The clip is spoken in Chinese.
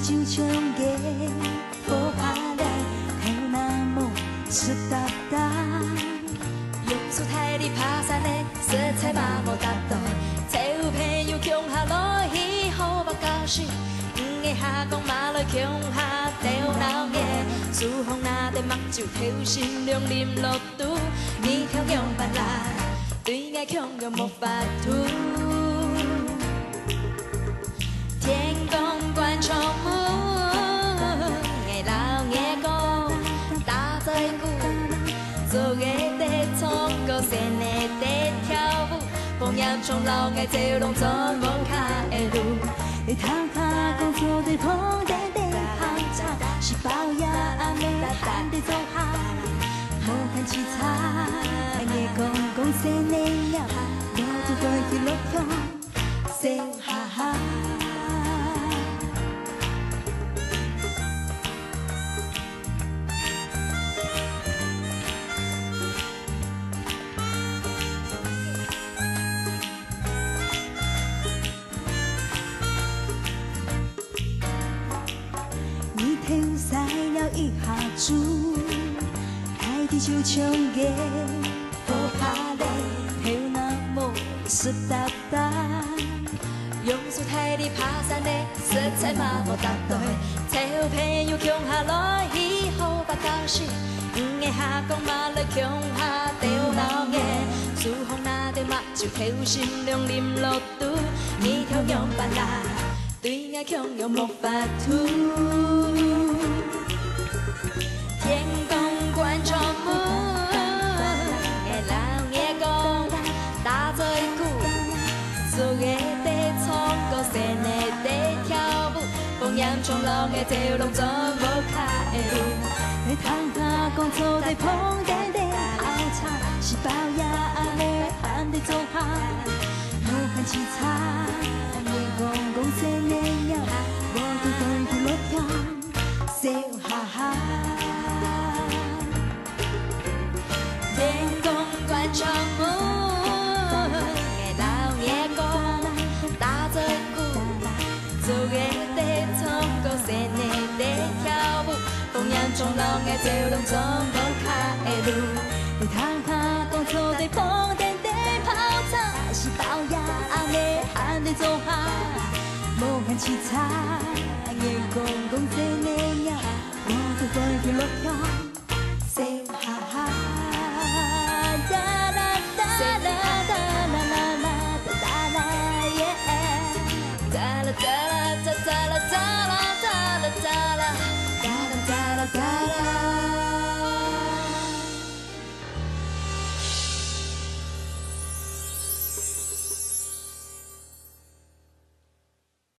就像个不怕累，还有那么湿哒哒。用出太里爬山的色彩嘛无达到，找有朋友共下落去好目高兴。黄个下讲马来强下掉闹个，苏风那地目睭跳心凉淋落肚，你跳用白来，对爱强又无法度。天公观众目，爱老爱公打在鼓，做个地唱歌，先来地跳舞，风烟中老爱走拢做无脚的路。你躺下工作对碰得得好差，是包呀阿妹喊得走哈，无看凄惨，夜公公谁能了，我都会去落空，say哈哈。你头晒了一下猪，海底就像个不怕累，还有那么湿哒哒。用出太里爬山的色彩嘛无达到，找好朋友共下落去好目高兴。黄个下讲马来强下掉闹个，苏风那地目睭跳心凉淋落肚，你跳用白来，对爱强又无法度。天公观众目，爱老爱公打做鼓，做个地唱歌，先来地跳舞，风烟中老爱走拢做无脚的路。你躺下工作在碰得得好差，是包呀阿妹喊得走哈，无看凄惨，夜公公谁能了，我都会去落跳，say哈哈。天公观众目，爱老爱公打做鼓，做个地唱歌，先来地跳舞，风烟中老爱走拢做无脚的路。你躺下工作在碰得得泡茶，是包呀阿妹喊得走哈，无看凄惨，夜公公谁能了，我都会去落跳。